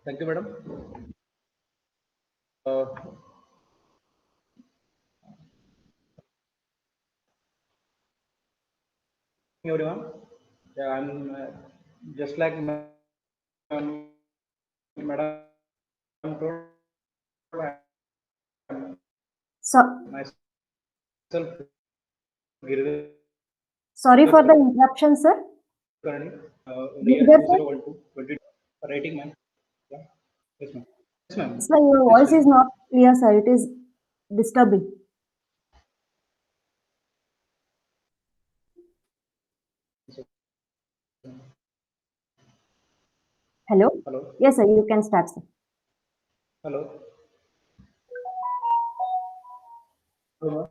Thank you, madam. Everyone. Yeah, I'm just like madam told, So, myself Giridhar sorry for the Kulkarni, interruption, sir. in the year Girdhar sir, 2012, writing man. Yeah. Yes, ma'am. Yes, ma'am. sir, your Please voice tell me. is not clear, sir. It is disturbing. Hello? Hello. Yes, sir, you can start, sir. Hello. Hello.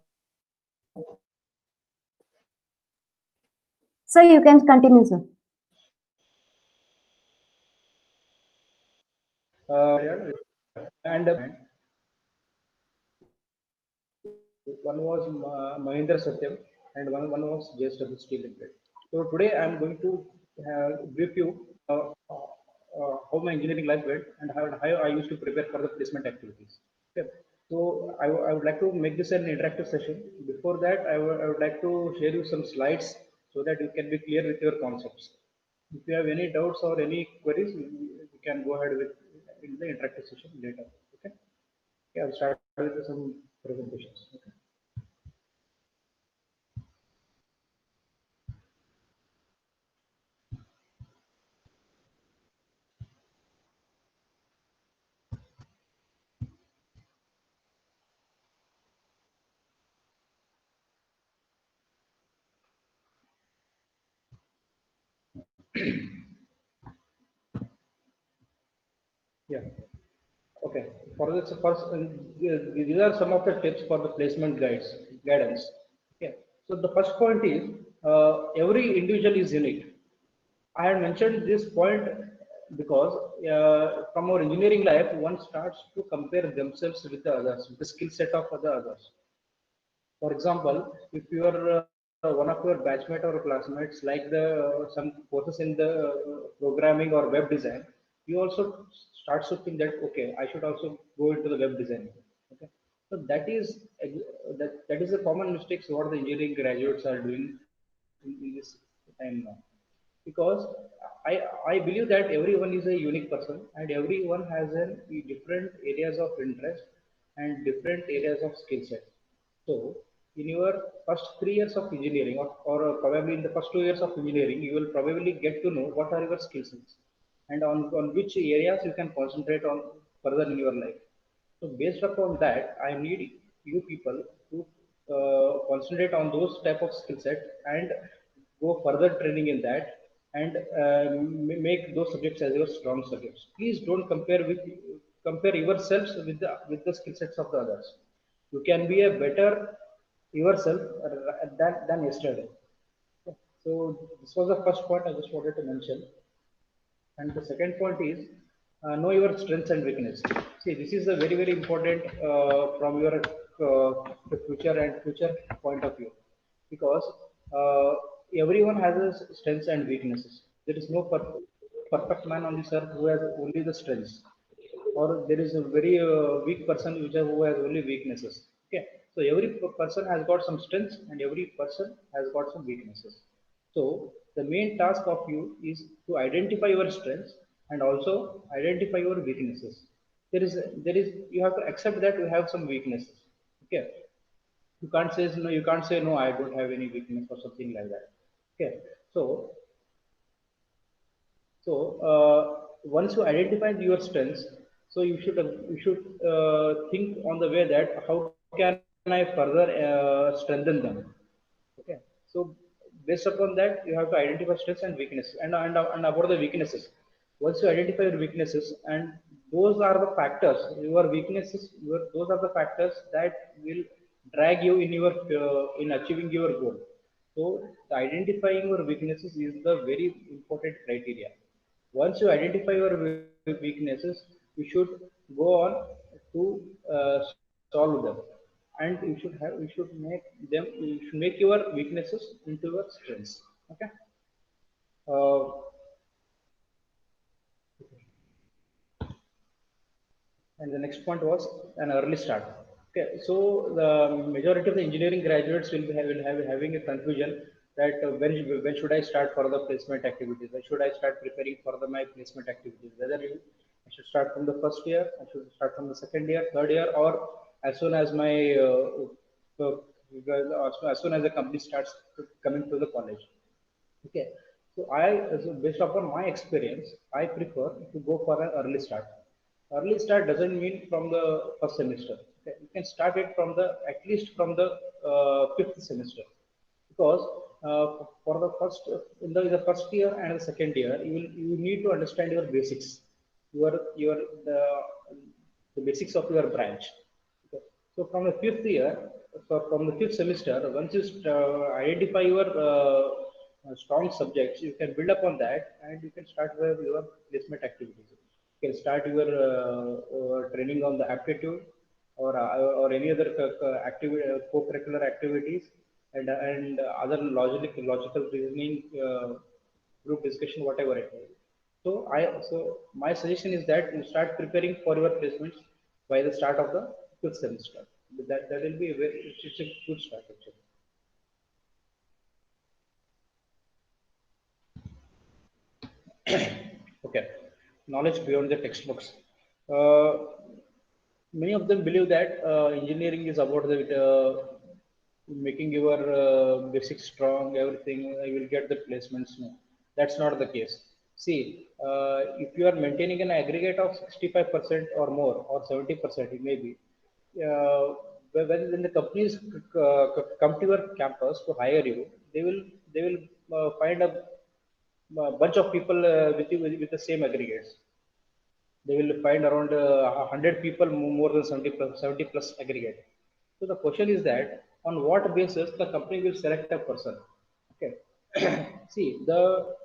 Sir, you can continue, sir. Yeah. And one was Mahindra Satyam, and one was JSW Steel Limited. So today I am going to brief you how my engineering life went and how I used to prepare for the placement activities. Okay. So I would like to make this an interactive session. Before that, I would like to share you some slides so that you can be clear with your concepts. If you have any doubts or any queries, you can go ahead with in the interactive session later. Okay. Yeah, I'll start with some presentations. Okay. Yeah. Okay. For this first, these are some of the tips for the placement guidance. Okay. So the first point is every individual is unique. I had mentioned this point because from our engineering life, one starts to compare themselves with the others, with the skill set of other others. For example, if you are one of your batchmate or classmates like the some courses in the programming or web design, you also start to think that okay, I should also go into the web design. Okay, so that is the common mistakes what the engineering graduates are doing in this time now. Because I believe that everyone is a unique person and everyone has different areas of interest and different areas of skill set. So, in your first 3 years of engineering, or probably in the first 2 years of engineering, you will probably get to know what are your skill sets and on which areas you can concentrate on further in your life. So, based upon that, I need you people to concentrate on those type of skill set and go further training in that and make those subjects as your strong subjects. Please don't compare yourselves with the skill sets of the others. You can be a better yourself than yesterday. So this was the first point I just wanted to mention. And the second point is know your strengths and weakness. See, this is a very, very important from your future point of view because uh, everyone has a strengths and weaknesses. There is no perfect man on this earth who has only the strengths, or there is a very weak person who has only weaknesses. Okay, so every person has got some strengths and every person has got some weaknesses. So the main task of you is to identify your strengths and also identify your weaknesses. There is you have to accept that you have some weaknesses. Okay, you can't say no, I don't have any weakness or something like that. Okay, so so once you identify your strengths, so you should think on the way that how can I further strengthen them. Okay, so based upon that, you have to identify strengths and weaknesses, and about the weaknesses. Once you identify your weaknesses, and those are the factors, your weaknesses, those are the factors that will drag you in your in achieving your goal. So, the identifying your weaknesses is the very important criteria. Once you identify your weaknesses, you should go on to solve them, and you should make your weaknesses into your strengths. Okay. uh, And the next point was an early start. Okay, so the majority of the engineering graduates will have having a confusion that when should I start for the placement activities? When should I start preparing for my placement activities? Whether I should start from the first year, I should start from the second year, third year, or as soon as my as soon as the company starts coming to the college. Okay, so based upon my experience, I prefer to go for an early start. Early start doesn't mean from the first semester. Okay, you can start it from the at least from the fifth semester, because for the first in the first year and the second year, you need to understand your basics, your the the basics of your branch. Okay. So from the fifth year, so from the fifth semester, once you identify your strong subjects, you can build upon that and you can start with your placement activities. You can start your training on the aptitude or any other co-curricular activities and other logical reasoning, group discussion, whatever it is. So my suggestion is that you start preparing for your placements by the start of the fifth semester. That will be it's a good start actually. Okay, knowledge beyond the textbooks. Uh, Many of them believe that engineering is about the making your basics strong, everything. You will get the placements. No, that's not the case. See, if you are maintaining an aggregate of 65% or more, or 70%, it may be. Uh, when the companies come to your campus to hire you, they will find a bunch of people with the same aggregates. They will find around 100 people more than 70 plus aggregate. So the question is that on what basis the company will select a person? Okay. See, the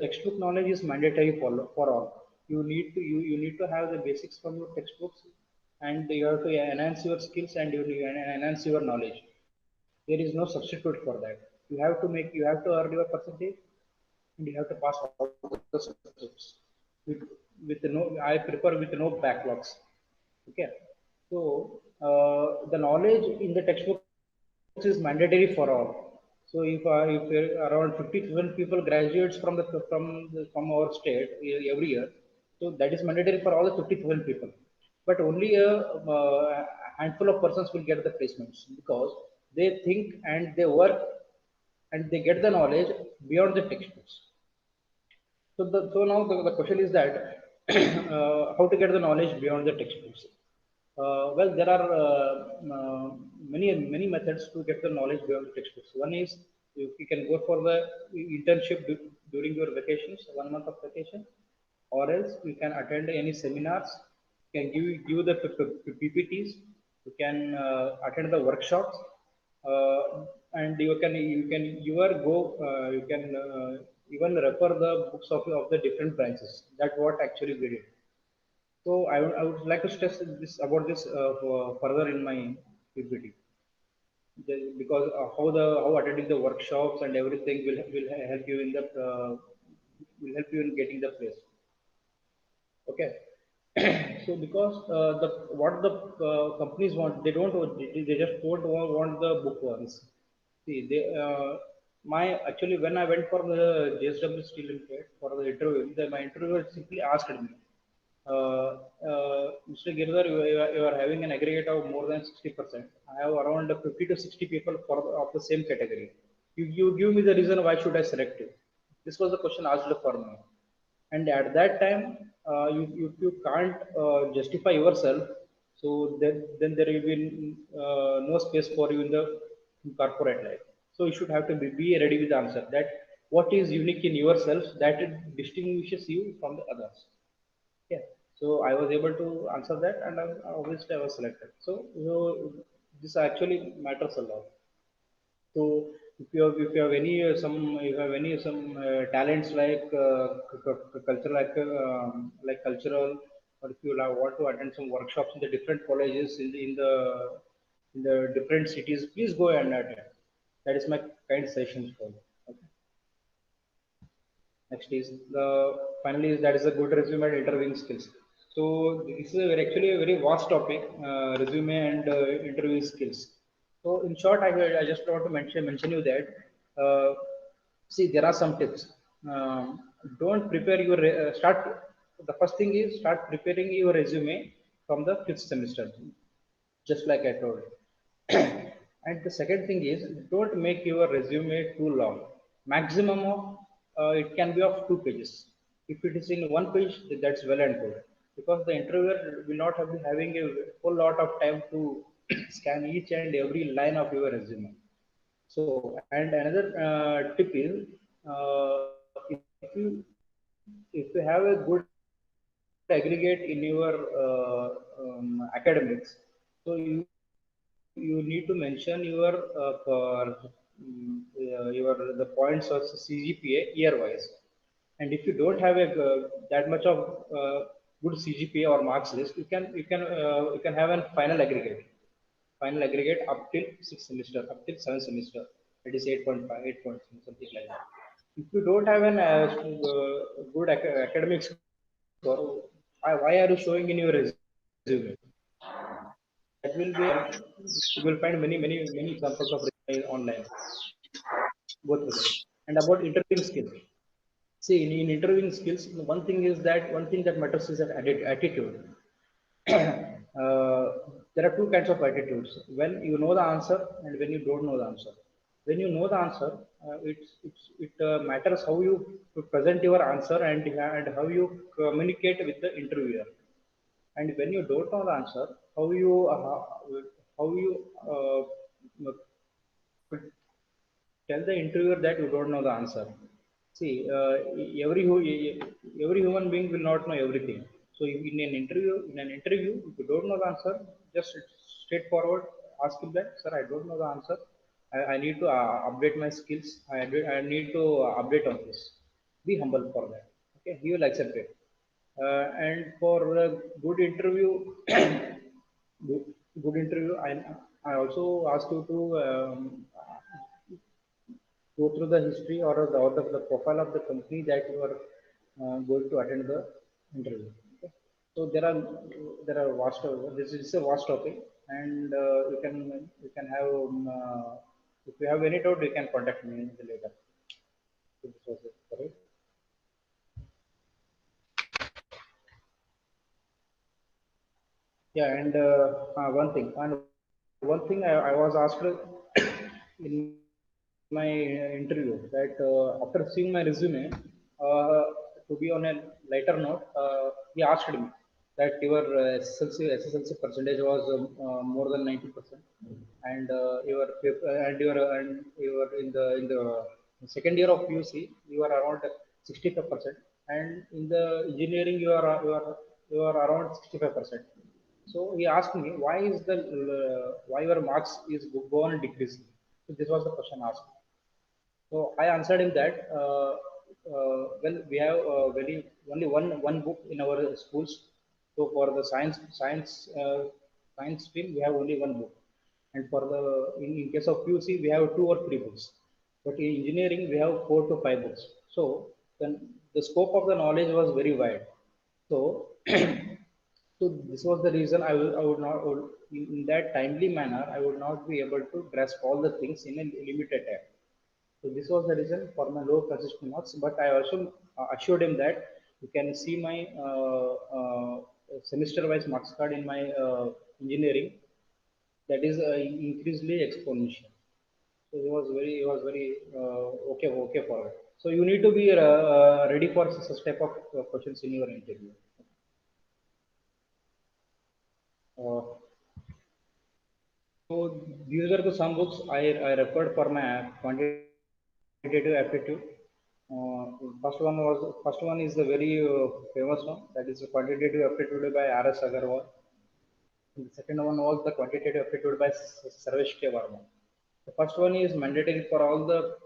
textbook knowledge is mandatory for all. You need to have the basics from your textbooks, and you have to enhance your skills and you enhance your knowledge. There is no substitute for that. You have to earn your percentage, and you have to pass all the subjects with with no. I prefer with no backlogs. Okay, so the knowledge in the textbooks is mandatory for all. So if around 50,000 people graduates from our state every year, so that is mandatory for all the 50,000 people. But only handful of persons will get the placements because they think and they work and they get the knowledge beyond the textbooks. So now the question is that how to get the knowledge beyond the textbooks. Well, there are many methods to get the knowledge beyond the textbooks. One is you can go for the internship during your vacations, 1 month of vacation, or else you can attend any seminars. You can give the PPTs. You can attend the workshops, uh, and you can even refer the books of the different branches. That's what actually we did. So I would like to stress this about this further in my PPT. Because how attending the workshops and everything will help you in the will help you in getting the place. Okay. So because the what the companies want, they just don't want the book ones. See, my actually when I went for the JSW Steel Limited for the interview, my interviewer simply asked me, Mr. Girdhar, you are having an aggregate of more than 60%. I have around 50 to 60 people of the same category. You give me the reason why should I select you? This was the question asked for me. And at that time, you can't justify yourself, so then there will be no space for you in the corporate life. So you should have to be ready with the answer that what is unique in yourself that it distinguishes you from the others. Yeah. So I was able to answer that, and obviously I was selected. So this actually matters a lot. So if you have any some talents like cultural like cultural, or if you want to attend some workshops in the different colleges in the different cities, please go and attend. That is my kind sessions for you. Okay. Next is the finally that is a good resume and interviewing skills. So this is actually a very vast topic, resume and interview skills. So in short, I just want to mention you that see there are some tips. Um, don't prepare your start. The first thing is start preparing your resume from the fifth semester, just like I told. And the second thing is don't make your resume too long. Maximum of it can be of 2 pages. If it is in one page, that's well and good, because the interviewer will not have having a whole lot of time to scan each and every line of your resume. So, and another tip is if you have a good aggregate in your academics, so you need to mention your the points of CGPA year wise. And if you don't have that much of good CGPA or marks list, you can have a final aggregate up till sixth semester, up till seventh semester. That is 8.5, 8 point something like that. If you don't have an good academic score, why are you showing in your resume? That will be you will find many examples of resume online. Go through that. And about interviewing skills. See, in interviewing skills, one thing that matters is that attitude. There are two kinds of attitudes: when you know the answer and when you don't know the answer. When you know the answer, it matters how you present your answer, and how you communicate with the interviewer. And when you don't know the answer, how you tell the interviewer that you don't know the answer. See, every human being will not know everything. So in an interview, if you don't know the answer, just straightforward ask him that, sir, I don't know the answer. I need to update my skills. I need to update on this. Be humble for that. Okay, he will accept it. And for a good interview, good, good interview, I also ask you to go through the history or the profile of the company that you are going to attend the interview. Okay? So there are vast. This is a vast topic, and you can have if you have any doubt, you can contact me later. So this was it, correct? Yeah, and one thing I was asked in my interview that after seeing my resume, uh, to be on a lighter note, he asked me that your SSLC percentage was more than 90%, and you were in the second year of PUC you are around 65%, and in the engineering you are around 65%. So he asked me why your marks is go on decreasing. So this was the question asked. So I answered him that well, we have very only one book in our schools. So for the science stream we have only one book, and for the in case of QC we have two or three books, but in engineering we have 4 to 5 books. So then the scope of the knowledge was very wide. So so this was the reason I would not in that timely manner I would not be able to grasp all the things in a limited time. So this was the reason for my low consistent marks. But I also assured him that you can see my semester-wise marks card in my engineering. That is increasingly exponential. So he was very okay for it. So you need to be ready for such type of questions in your interview. Uh, so these were the some books I referred for my quantitative aptitude. First one is the very famous one, that is the quantitative aptitude by R.S. Agarwal. And the second one was the quantitative aptitude by Sarvesh K. Varma. The first one is mandatory for all the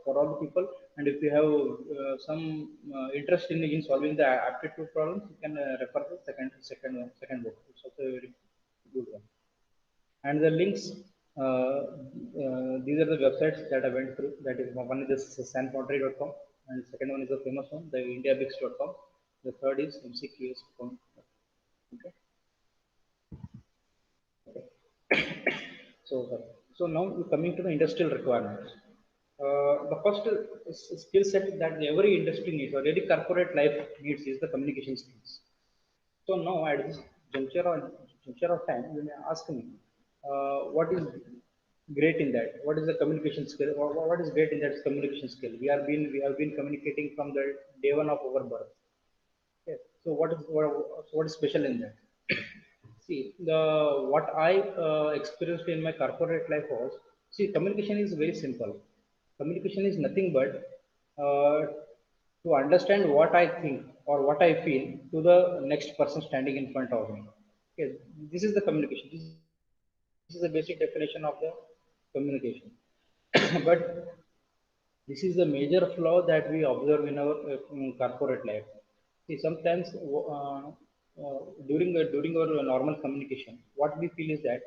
people, and if you have some interest in solving the aptitude problems, you can refer to second book. It's also a very good one. And the links, these are the websites that I went through. That is, one is sanfoundry.com, and second one is the famous one, the indiabix.com. The third is mcqs.com. Okay. So, so now coming to the industrial requirements. The first skill set that every industry needs or every corporate life needs is the communication skills. So now at this juncture of time, you may ask me, what is great in that? What is the communication skill? What is great in that communication skill? We have been communicating from the day one of our birth. Okay. So what is special in that? See, the what I experienced in my corporate life was, see, communication is very simple. Communication is nothing but uh, to understand what I think or what I feel to the next person standing in front of me. Okay, this is the communication. This is the basic definition of the communication. But this is the major flaw that we observe in our corporate life. See, sometimes during our normal communication, what we feel is that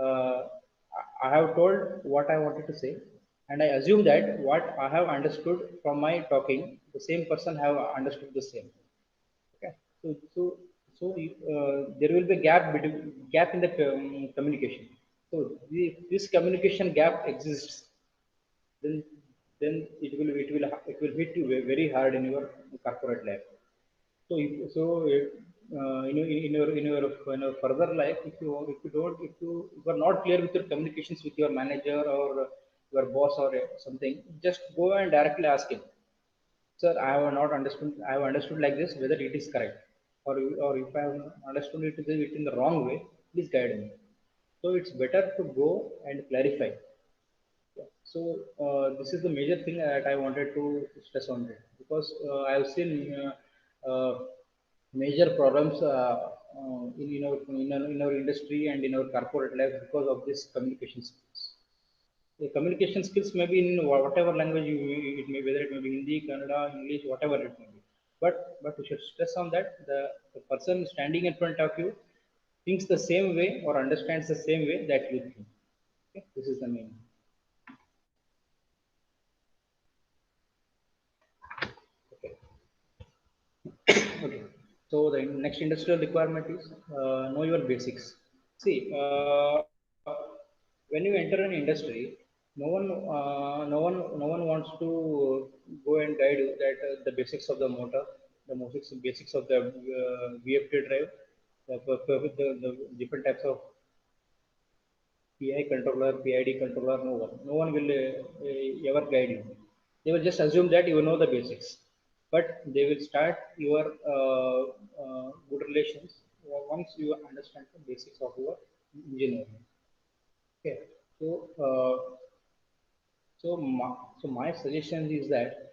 uh, I have told what I wanted to say, and I assume that what I have understood from my talking, the same person have understood the same. Okay. So there will be a gap in the communication. So this communication gap exists, then it will hit you very hard in your corporate life. So in your further life, if you are not clear with your communications with your manager or your boss or something, just go and directly ask him, sir, I have not understood. I have understood like this, whether it is correct, or if I have understood it in the wrong way, please guide me. So it's better to go and clarify. Yeah. So this is the major thing that I wanted to stress on it, because I have seen major problems in our industry and in our corporate life because of this communication skills. The communication skills may be in whatever language it may, whether it may be Hindi, Kannada, English, whatever it may be. But we should stress on that the person standing in front of you thinks the same way or understands the same way that you think. Okay? This is the main. Okay. Okay. So the next industrial requirement is know your basics. See, when you enter an industry, no one wants to go and guide you that the basics of the motor, the basics of the VFD drive, the different types of PI controller, PID controller. No one will ever guide you. They will just assume that you know the basics, but they will start your good relations once you understand the basics of your engineering. Okay, so my suggestion is that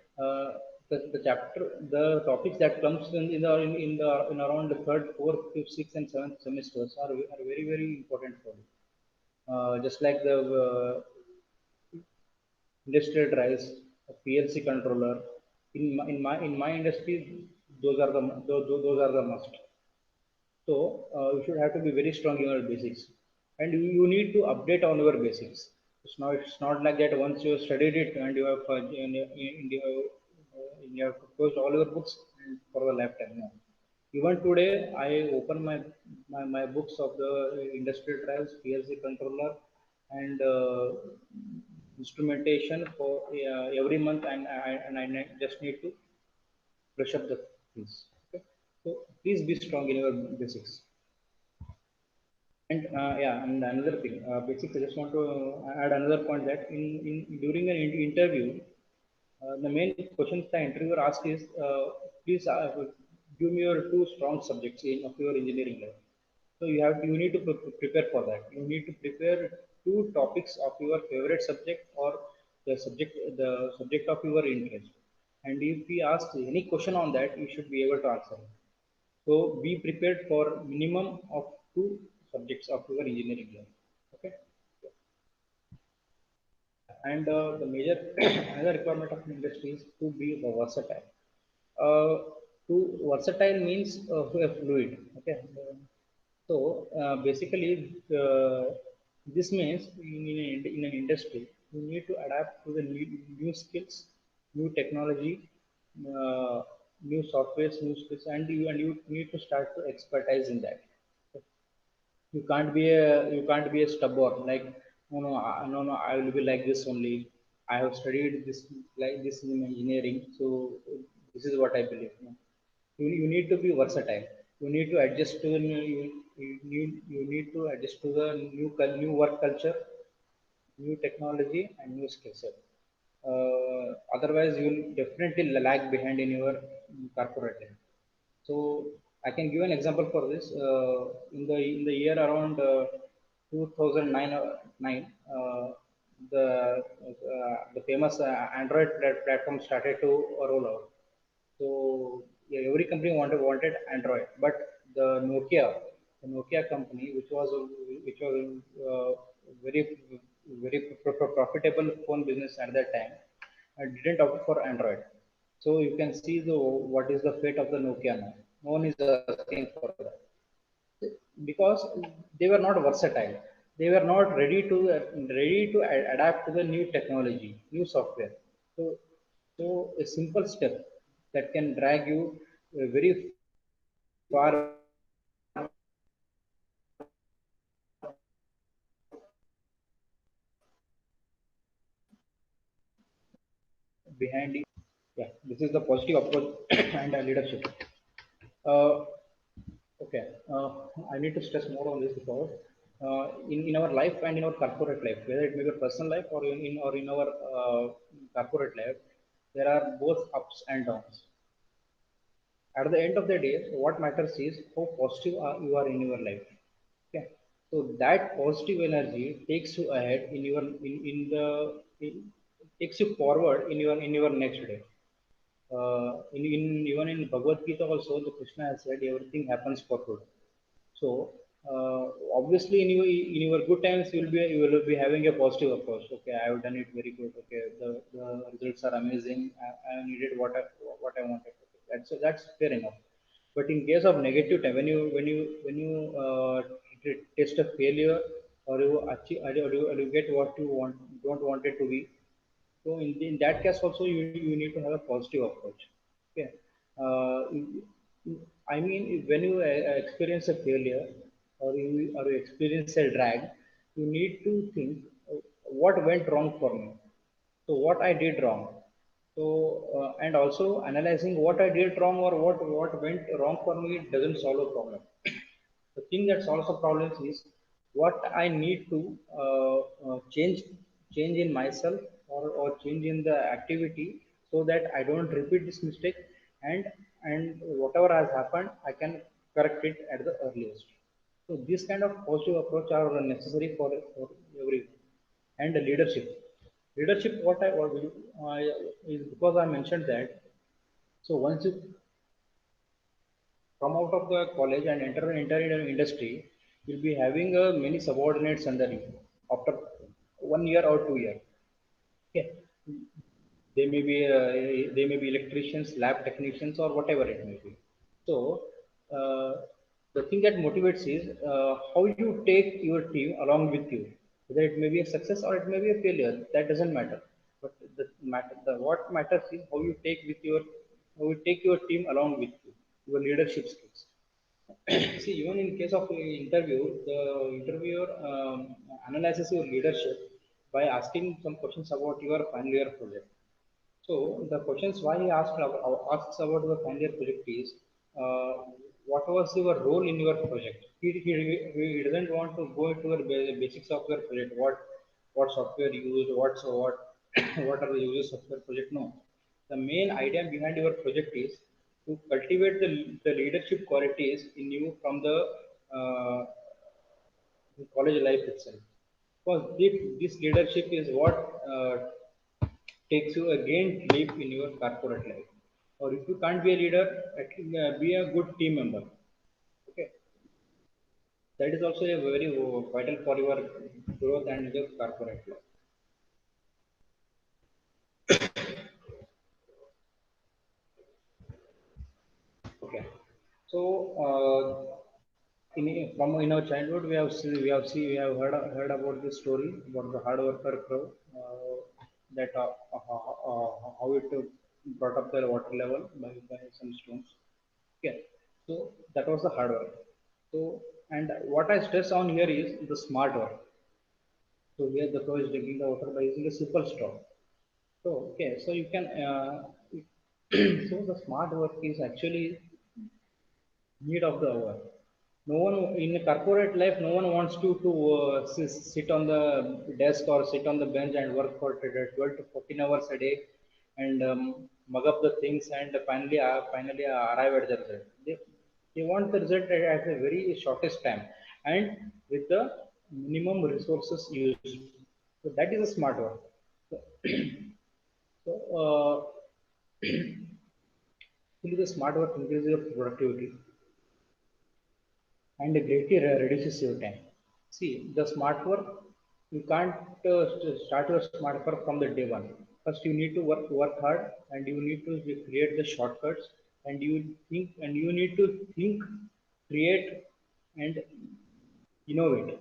the topics that comes in around the third, fourth, fifth, sixth, and seventh semesters are very very important for you. Just like the industrial drives, a PLC controller. In my industry, those are the must. So you should have to be very strong in your basics, and you need to update on your basics. It's not like that once you have studied it and you have closed all your books and for the lifetime. No. Even today, I open my books of the industrial drives, PLC controller, and instrumentation for every month, and I just need to brush up the things. Okay? So please be strong in your basics. And yeah, and another thing, basics. I just want to add another point that in during an interview, the main questions the interviewer asks is, please give me your two strong subjects of your engineering life. So you need to prepare for that. You need to prepare two topics of your favorite subject or the subject of your interest. And if he asks any question on that, you should be able to answer it. So be prepared for minimum of two subjects of your engineering life. Okay. And the major another requirement of industry is to be versatile. Uh, to versatile means fluid. Okay. So basically, this means in an industry, you need to adapt to the new skills, new technology, uh, new softwares, new skills, and you need to start to expertise in that. You can't be a stubborn like no, I will be like this only. I have studied this like this in engineering, so this is what I believe. No. You need to be versatile. You need to adjust to the you need to adjust to the new work culture, new technology, and new skill set. Otherwise, you will definitely lag behind in your corporate life. So I can give an example for this. In the year around 2009, the famous Android platform started to roll out. So yeah, every company wanted Android, but the Nokia company, which was uh, very very profitable phone business at that time, didn't opt for Android. So you can see the what is the fate of the Nokia now. No one is asking for that because they were not versatile. They were not ready to adapt to the new technology, new software. So so a simple step that can drag you very far behind it. Yeah, this is the positive approach and leadership. Uh, okay, I need to stress more on this because in our life and in our corporate life, whether it may be personal life or in our corporate life, there are both ups and downs. At the end of the day, what matters is how positive you are in your life. Okay, so that positive energy takes you ahead takes you forward in your next day. In even in Bhagavad Gita also, the Krishna has said everything happens for good. So obviously, in your good times, you will be having a positive approach. Okay, I have done it very good. Okay, the results are amazing. I needed what I wanted. Okay, that's fair enough. But in case of negative time, when you test a failure, or you achieve or you get what you don't want it to be, so in that case also you need to have a positive approach. Okay. I mean, when you experience a failure or you experience a drag, you need to think what went wrong for me. So what I did wrong. So and also analyzing what I did wrong or what went wrong for me doesn't solve a problem. The thing that solves the problems is what I need to change in myself or change in the activity so that I don't repeat this mistake, and whatever has happened I can correct it at the earliest. So this kind of positive approach are necessary for everyone. And the leadership is because I mentioned that. So once you come out of the college and enter in an industry, you'll be having many subordinates under you after 1 year or 2 years. Okay, they may be electricians, lab technicians, or whatever it may be. So uh, the thing that motivates is how you take your team along with you. Whether it may be a success or it may be a failure, that doesn't matter. But what matters is how you take your team along with you, your leadership skills. See, even in case of interview, the interviewer analyzes your leadership by asking some questions about your final year project. So the questions why he asks about the final year project is, uh, what was your role in your project? He doesn't want to go into the basics of your project. What software you used, what what are the uses of your project? No, the main idea behind your project is to cultivate the leadership qualities in you from the uh, college life itself. Because this leadership is what takes you again leap in your corporate life. Or if you can't be a leader, at least, be a good team member. Okay, that is also a very vital for your growth and your corporate life. Okay, so from in our childhood, we have heard about this story about the hard worker crow, that how it brought up the water level by some stones. Okay, so that was the hard work. So, and what I stress on here is the smart work. So here the crow is drinking the water by using a simple straw. So okay, so you can so the smart work is actually need of the hour. No one in a corporate life, no one wants to sit on the desk or sit on the bench and work for 12 to 14 hours a day and mug up the things and finally arrive at the result. They want the result at a very shortest time and with the minimum resources used. So that is a smart work. So, so actually the smart work increases your productivity and greatly reduces your time. See, the smart work, you can't start your smart work from the day one. First, you need to work hard, and you need to create the shortcuts, and you need to think, create, and innovate.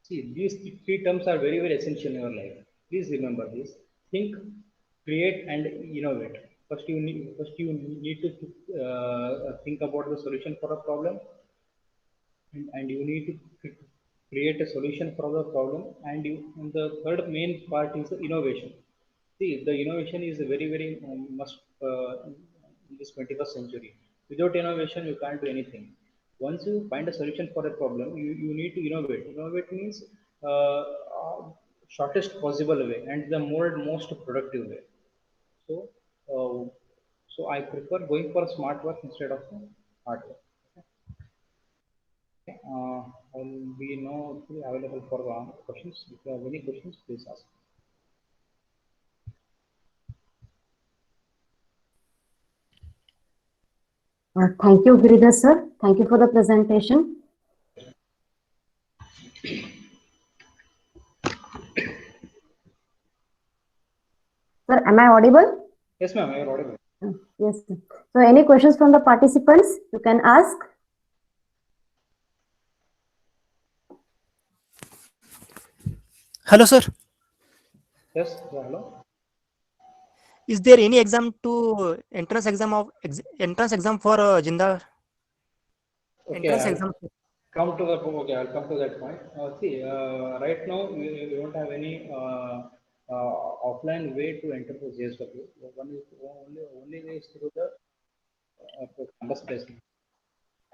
See, these three terms are very essential in your life. Please remember this: think, create, and innovate. First you need to think about the solution for a problem, and you need to create a solution for the problem, and the third main part is the innovation. See, the innovation is very must in this 21st century. Without innovation you can't do anything. Once you find a solution for a problem, you need to innovate means uh, uh, shortest possible way and the most productive way. So uh, so I prefer going for smart work instead of hard work. I'll be now available for questions. If you have any questions, please ask. Thank you, Giridhar sir. Thank you for the presentation. Sir, am I audible? Yes, ma'am, you're audible. Yes, sir. So any questions from the participants? You can ask. Hello, sir. Yes, yeah, hello. Is there any exam to entrance exam for Jindal? Okay, Entrance I'll exam. I'll come to that point. See, right now we don't have any offline way to enter the JSW. Only way is through the campus placement.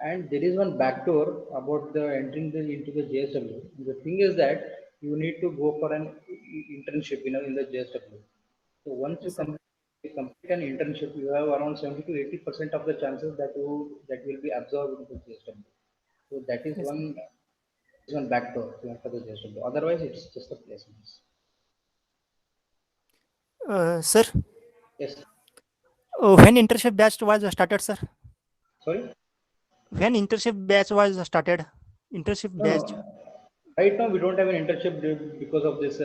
And there is one backdoor about the entering into the JSW. The thing is that you need to go for an internship, in the JSW. So once Yes, sir. you complete an internship, you have around 70 to 80% of the chances that will be absorbed into the JSW. So that Yes, sir. is one backdoor to enter the JSW. Otherwise, it's just the placements. Sir, Yes. when internship batch was started, sir? Sorry. When internship batch was started? Internship No, no. batch. Right now, we don't have an internship because of this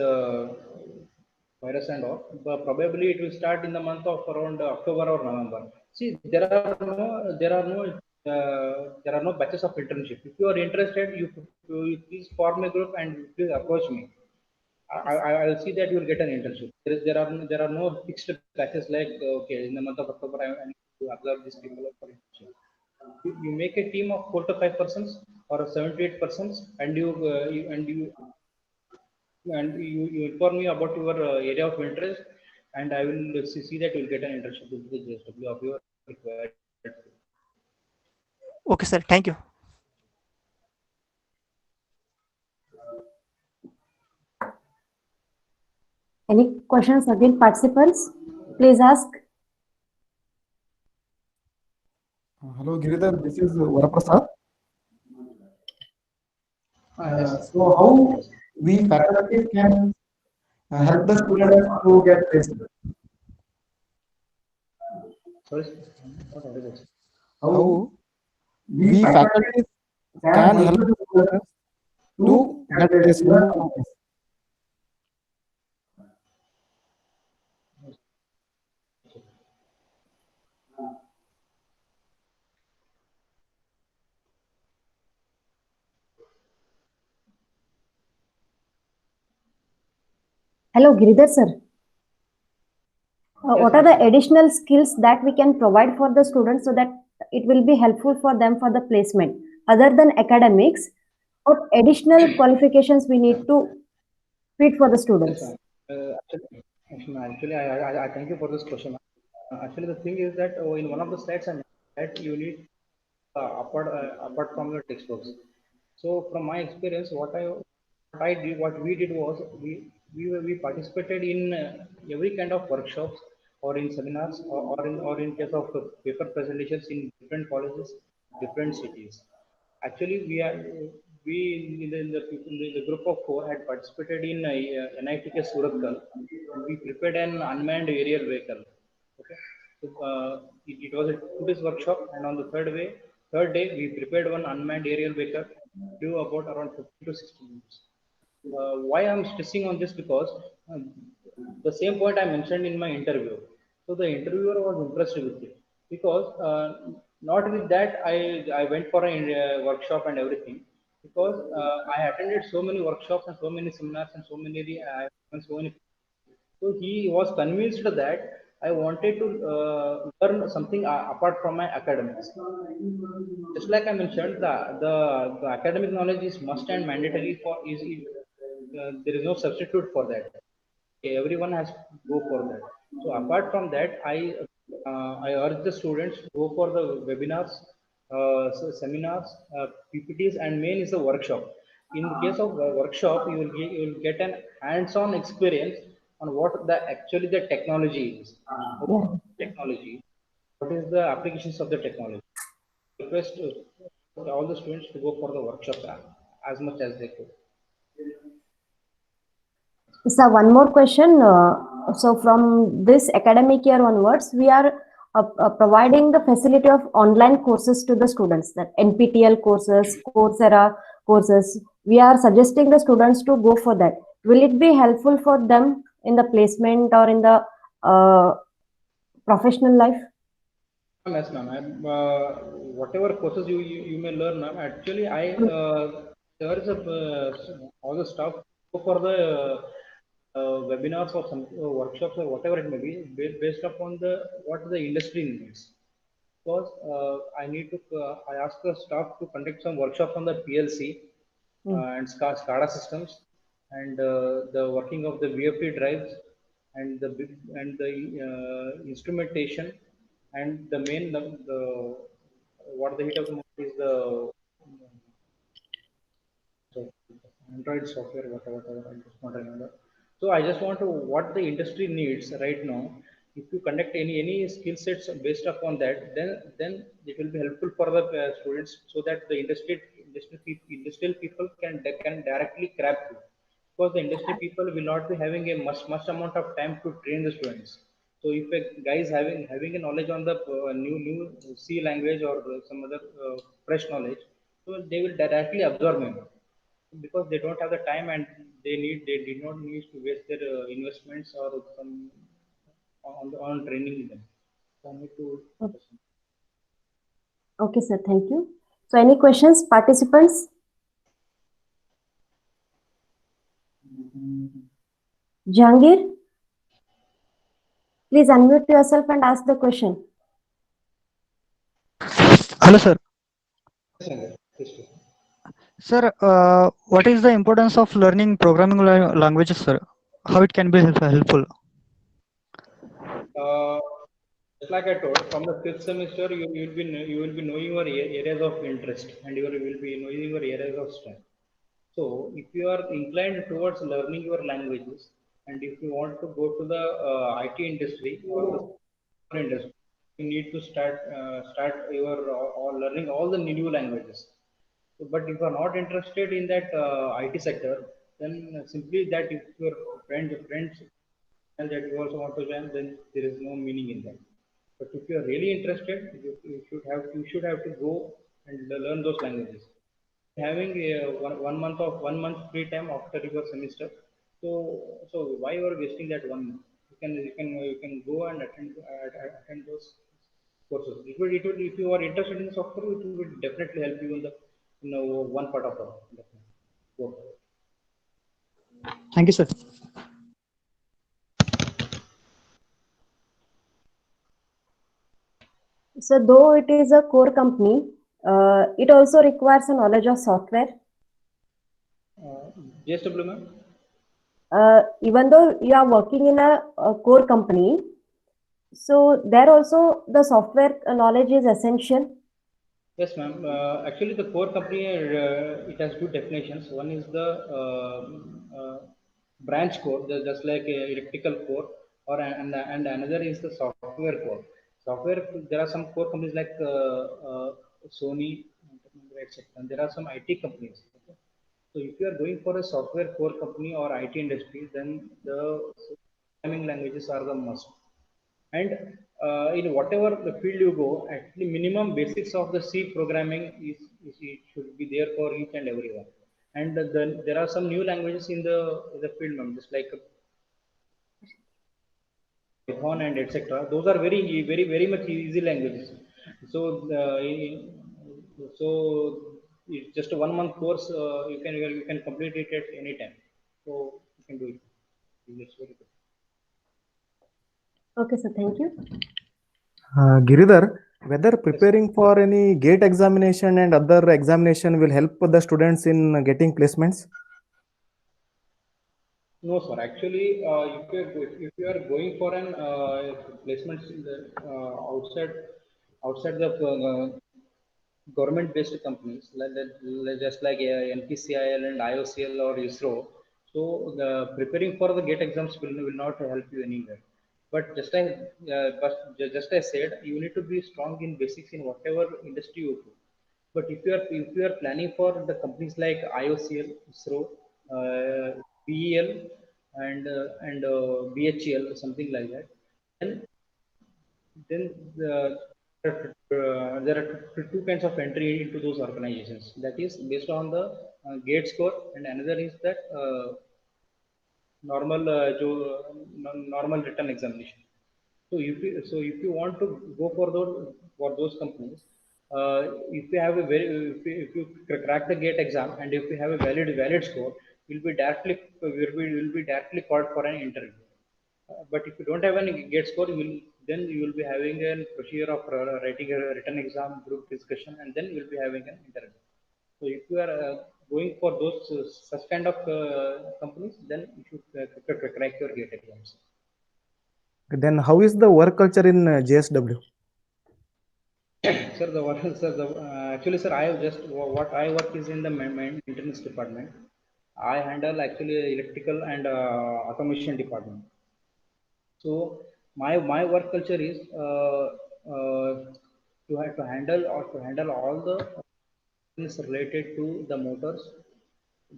virus and all. But probably it will start in the month of around October or November. See, there are no batches of internship. If you are interested, you please form a group and please approach me. Yes, sir. I'll see that you will get an internship. There are no fixed batches like okay, in the month of October I need to observe these people for internship. You make a team of 4 to 5 persons or 7 to 8 persons, and you inform me about your area of interest, and I will see that you will get an internship with the JSW of your required. Okay, sir. Thank you. Any questions again, participants? Please ask. Hello, Giridhar. This is Varaprasad. Yes. So, how we faculty can help the students to get this? Sorry, not audible. How we faculty can help the students to get placement? Hello, Giridhar sir. What are the additional skills that we can provide for the students so that it will be helpful for them for the placement? Other than academics, what additional qualifications we need to fit for the Yes, students? ma'am. Actually, I thank you for this question. Actually, the thing is that in one of the slides I mentioned that you need apart from your textbooks. So from my experience, what we did was we participated in every kind of workshops or in seminars or in case of paper presentations in different colleges, different cities. Actually, we in the group of four had participated in NITK Suratkal, and we prepared an unmanned aerial vehicle. Okay, so it was a 2 days workshop, and on the third day, we prepared one unmanned aerial vehicle, do about around 50 to 60 minutes. Why I'm stressing on this because the same point I mentioned in my interview. So the interviewer was impressed with it because not with that I went for a workshop and everything because I attended so many workshops and so many seminars and so many. So he was convinced that I wanted to learn something apart from my academics. Just like I mentioned, the academic knowledge is must and mandatory for there is no substitute for that. Okay, everyone has to go for that. So apart from that, I urge the students to go for the webinars, seminars, PPTs, and main is the workshop. In the case of workshop, you will get an hands-on experience on what the technology is. Yeah. Technology. What is the applications of the technology? Request all the students to go for the workshop as much as they could. So one more question. So from this academic year onwards, we are providing the facility of online courses to the students, that NPTEL courses, Coursera courses. We are suggesting the students to go for that. Will it be helpful for them in the placement or in the professional life? Yes, ma'am. Whatever courses you may learn, ma'am. Actually, there is all the stuff go for the webinars or some workshops or whatever it may be, based upon the what the industry needs. Because I asked the staff to conduct some workshops on the PLC and SCADA systems and the working of the VFD drives and instrumentation and the what the hit of the moment is the Android software, whatever, I just not remember. So I just want to what the industry needs right now. If you conduct any skill sets based upon that, then it will be helpful for the students so that the industrial people can directly grab you. Because the industry people will not be having a much amount of time to train the students. So if a guy is having a knowledge on the new C language or some other fresh knowledge, so they will directly absorb him because they don't have the time and they did not need to waste their investments or some on training them. So I need to. Okay, sir. Thank you. So any questions, participants? Jahangir, please unmute yourself and ask the question. Hello, sir. Yes, sir. Sir, what is the importance of learning programming languages, sir? How it can be helpful? Uh, just like I told, from the fifth semester, you will be knowing your areas of interest and you will be knowing your areas of strength. So, if you are inclined towards learning your languages, and if you want to go to the IT industry or the software industry, you need to start your or learning all the new languages. So, but if you are not interested in that IT sector, then simply that if your friends and that you also want to join, then there is no meaning in that. But if you are really interested, you should have to go and learn those languages. Having one month free time after your semester, so why you are wasting that 1 month? You can go and attend those courses. If you are interested in software, it will definitely help you in the one part of the work. Thank you, sir. So though it is a core company, it also requires a knowledge of software. JSW, ma'am? Even though you are working in a core company, so there also the software knowledge is essential. Yes, ma'am. Actually, the core company, it has two definitions. One is the branch core, just like a electrical core, and another is the software core. Software, there are some core companies like Sony, etc. And there are some IT companies. Okay? So if you are going for a software core company or IT industry, then the programming languages are the must. And in whatever the field you go, actually minimum basics of the C programming is it should be there for each and everyone. And then there are some new languages in the field, ma'am, just like Python and etc. Those are very much easy languages. So so it's just a 1 month course. You can complete it at any time. So you can do it. It's very good. Okay, so thank you. Giridhar, whether preparing for any GATE examination and other examination will help the students in getting placements? No, sir. Actually, if you are going for an placements in the outside the government-based companies, just like NPCIL and IOCL or ISRO, so the preparing for the GATE exams will not help you anywhere. But just I said, you need to be strong in basics in whatever industry you do. But if you are planning for the companies like IOCL, ISRO, BEL, and BHEL, something like that, then there are two kinds of entry into those organizations. That is based on the GATE score, and another is that normal written examination. So if you want to go for those companies, if you crack the GATE exam and if you have a valid score, will be directly called for an interview. But if you don't have any GATE score, you will be having a procedure of writing a written exam, group discussion, and then you will be having an interview. So if you are going for those such kind of companies, then you should crack your GATE exams. Then how is the work culture in JSW? Sir, actually, sir, what I work is in the maintenance department. I handle actually electrical and automation department. So my work culture is to have to handle all the things related to the motors,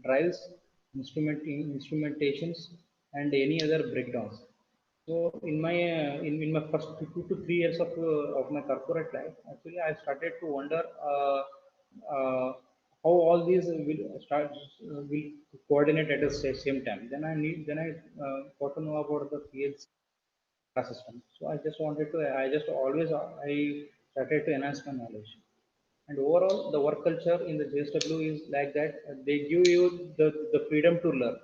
drives, instrumentations, and any other breakdowns. So in my first 2 to 3 years of my corporate life, actually I started to wonder uh, how all these will coordinate at the same time. Then I got to know about the PLC system. So I started to enhance my knowledge. And overall, the work culture in the JSW is like that. They give you the freedom to learn.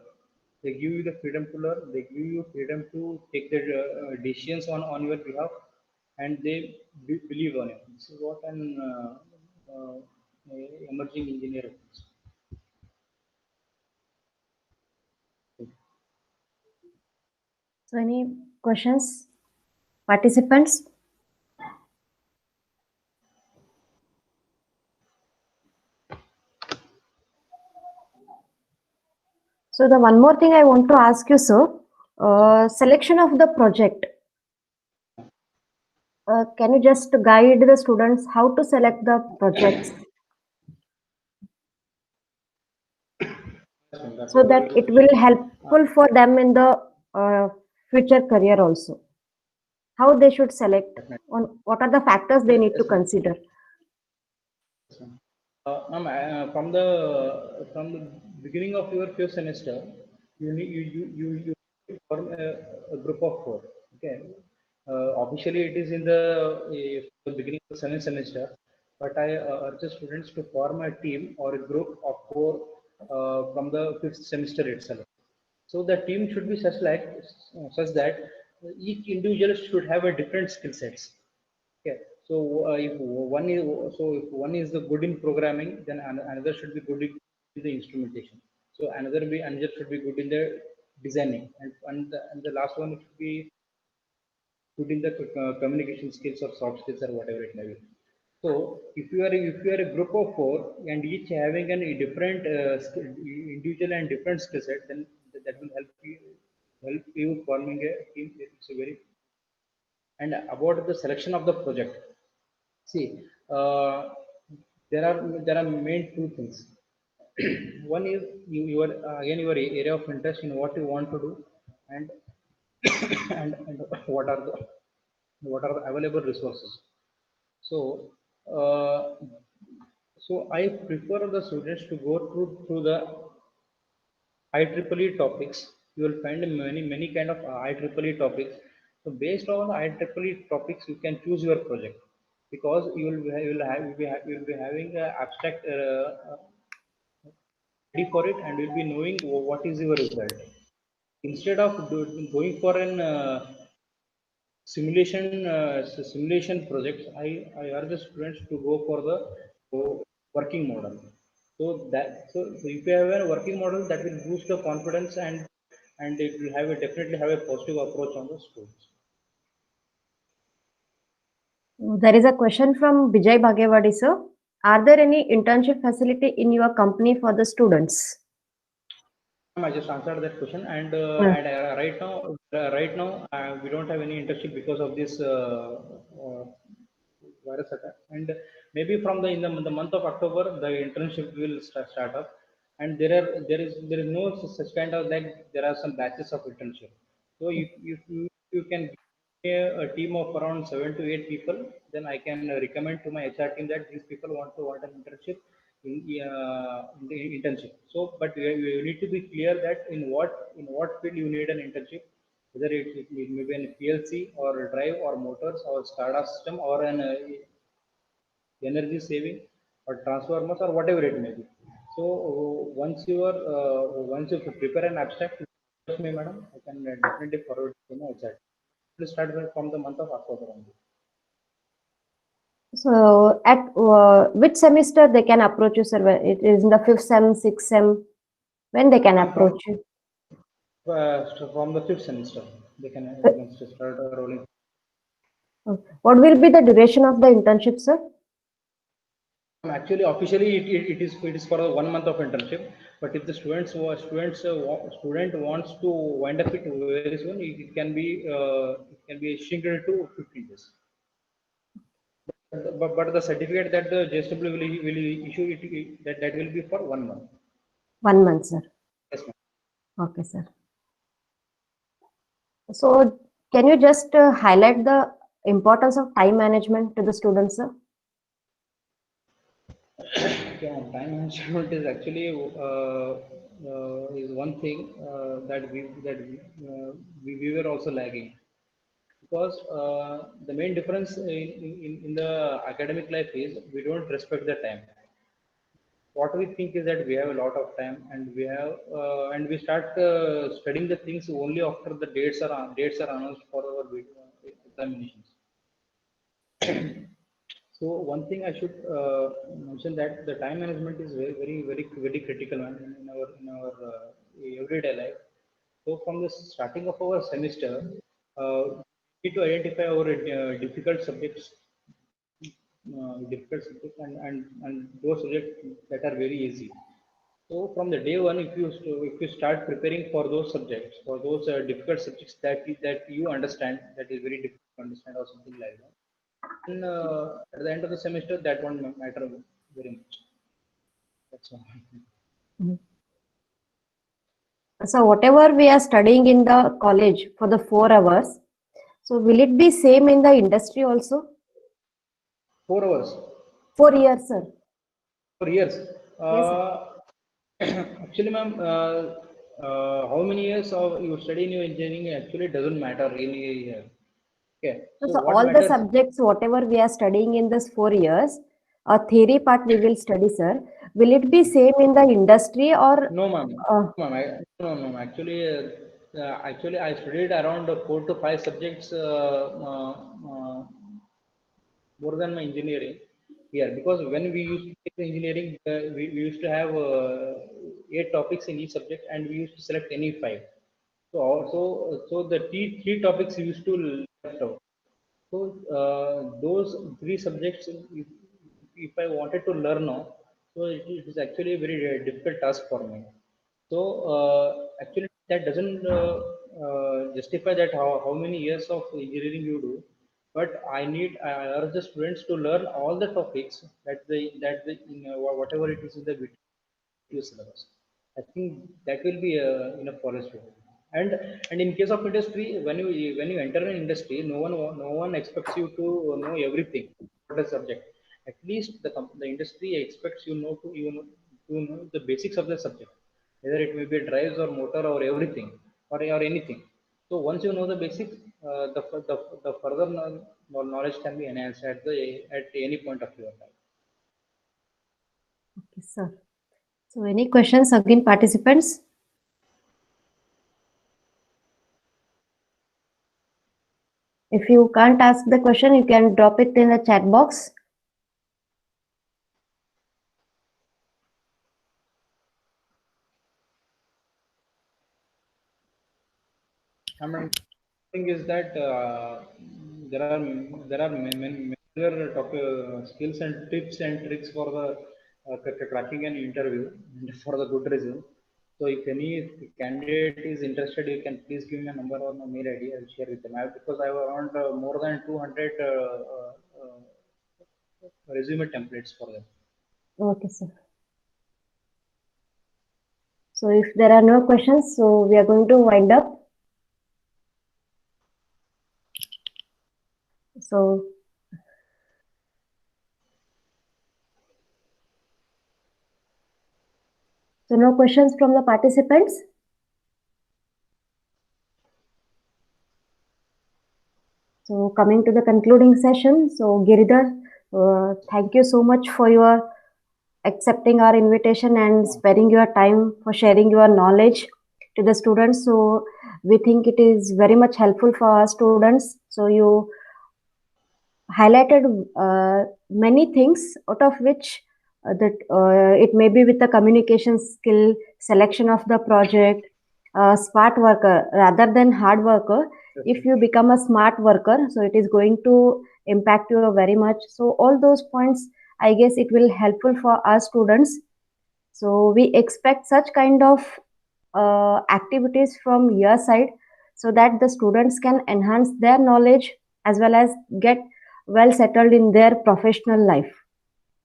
They give you the freedom to learn. They give you freedom to take the decisions on your behalf, and they believe on it. This is what an emerging engineer is. So any questions, participants? So the one more thing I want to ask you, sir, selection of the project. Can you just guide the students how to select the projects so that it will helpful for them in the future career also? How they should select, on what are the factors they need to Yes, ma'am. consider? Ma'am, from the beginning of your fifth semester, you form a group of four. Okay. Officially, it is in the beginning of the seventh semester, but I urge the students to form a team or a group of four from the fifth semester itself. So the team should be such that each individual should have a different skill sets. Okay. So if one is the good in programming, then another should be good in the instrumentation. So another should be good in the designing, and the last one should be good in the communication skills or soft skills or whatever it may be. So if you are a group of four and each having a different individual and different skill set, then that will help you forming a team. It's a very and about the selection of the project. See, there are main two things. One is your again your area of interest in what you want to do, and and what are the available resources. So, uh, so I prefer the students to go through the IEEE topics. You will find many kind of IEEE topics. So based on IEEE topics, you can choose your project because you will be having a abstract ready for it, and you'll be knowing what is your result. Instead of going for an simulation projects, I urge the students to go for the working model. So if you have a working model, that will boost the confidence, and it will definitely have a positive approach on the students. There is a question from Vijay Bhagewadi, sir. Are there any internship facility in your company for the students? I just answered that question, and Hmm. right now we don't have any internship because of this virus attack. And maybe from the month of October, the internship will start up, and there is no such kind of, like, there are some batches of internship. So if you can give me a team of around 7 to 8 people, then I can recommend to my HR team that these people want an internship in the internship. So, but you need to be clear that in what field you need an internship, whether it may be an PLC or a drive or motors or SCADA system or an energy saving or transformers or whatever it may be. So once you prepare an abstract, trust me, madam, I can definitely forward to my HR. We'll start from the month of October only. So at which semester they can approach you, sir? It is in the 5th sem, 6th sem. When they can approach you? From the fifth semester, they can start rolling. What will be the duration of the internship, sir? Actually, officially, it is for 1 month of internship. But if the student wants to wind up it very soon, it can be shrinked to 15 days. But the certificate that the JSW will issue that will be for 1 month. 1 month, sir. Yes, ma'am. Okay, sir. So can you just highlight the importance of time management to the students, sir? Yeah, time management is actually is one thing that we were also lagging, because the main difference in the academic life is we don't respect the time. What we think is that we have a lot of time, and we start studying the things only after the dates are announced for our examinations. So one thing I should mention, that the time management is very very very very critical one in our everyday life. So from the starting of our semester, we need to identify our difficult subjects, and those subjects that are very easy. So from the day one, if you start preparing for those subjects, for those difficult subjects that you understand, that is very difficult to understand or something like that, then at the end of the semester, that won't matter very much. That's all. Mhm. So whatever we are studying in the college for the 4 hours, so will it be same in the industry also? 4 hours, 4 years, sir. 4 years. Yes, sir. Actually, ma'am, how many years of you study in your engineering actually doesn't matter in a year. Okay, So, so so what all the matters? subjects, whatever we are studying in this 4 years, a theory part we will study, sir. Will it be same in the industry or No, ma'am. uh, No, no. Actually, I studied around 4 to 5 subjects more than my engineering here, because when we used to take the engineering, we used to have 8 topics in each subject, and we used to select any 5. So so the three topics used to left out. So those 3 subjects, if I wanted to learn now, so it is actually a very difficult task for me. So actually, that doesn't justify that how many years of engineering you do. But I urge the students to learn all the topics that whatever it is in the BTU syllabus. I think that will be enough for us. And in case of industry, when you enter an industry, no one expects you to know everything for the subject. At least the industry expects to know the basics of the subject, whether it may be drives or motor or everything, or anything. So once you know the basics, the further knowledge can be enhanced at any point of your life. Okay, sir. So any questions again, participants? If you can't ask the question, you can drop it in the chat box. I mean, thing is that there are many other skills and tips and tricks for the cracking an interview and for the good reason. So if any candidate is interested, you can please give me a number or my mail ID. I'll share with them. Because I have around more than 200 resume templates for them. Okay, sir. So if there are no questions, so we are going to wind up. So no questions from the participants. So coming to the concluding session, so Giridhar, thank you so much for your accepting our invitation and sparing your time for sharing your knowledge to the students. So we think it is very much helpful for our students. So you highlighted many things, out of which it may be with the communication skill, selection of the project, smart worker rather than hard worker. If you become a smart worker, so it is going to impact you very much. So all those points, I guess it will helpful for our students. So we expect such kind of activities from your side, so that the students can enhance their knowledge as well as get well settled in their professional life.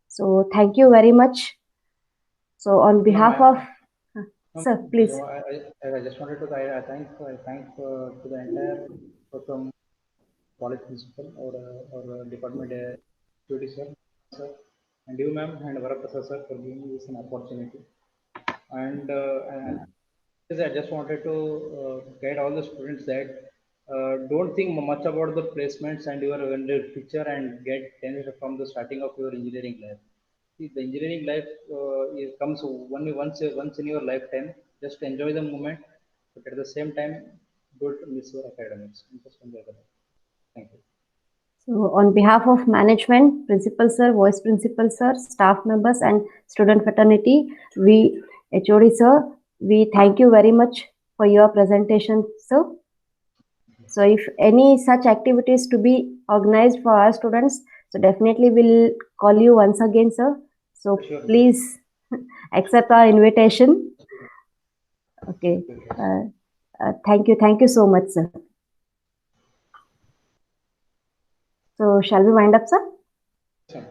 So thank you very much. So on behalf of sir, please. So I just wanted to I thank to the entire from college principal or department security sir, and you ma'am and Varaprasad sir for giving me this an opportunity. And I just wanted to guide all the students that don't think much about the placements and your future and get tense from the starting of your engineering life. See, the engineering life comes only once in your lifetime. Just enjoy the moment, but at the same time, don't miss your academics. Just enjoy the life. Thank you. So on behalf of management, principal sir, vice principal sir, staff members and student fraternity, we HOD sir, we thank you very much for your presentation, sir. So if any such activities to be organized for our students, so definitely we'll call you once again, sir. So Sure. please accept our invitation. Okay. Thank you so much, sir. So shall we wind up, sir? Sure.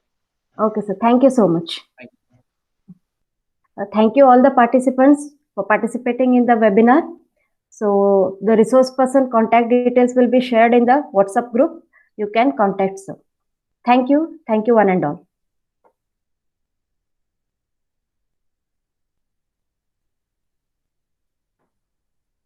Okay, sir. Thank you so much. Thank Thank you all the participants for participating in the webinar. So the resource person contact details will be shared in the WhatsApp group. You can contact, sir. Thank you one and all.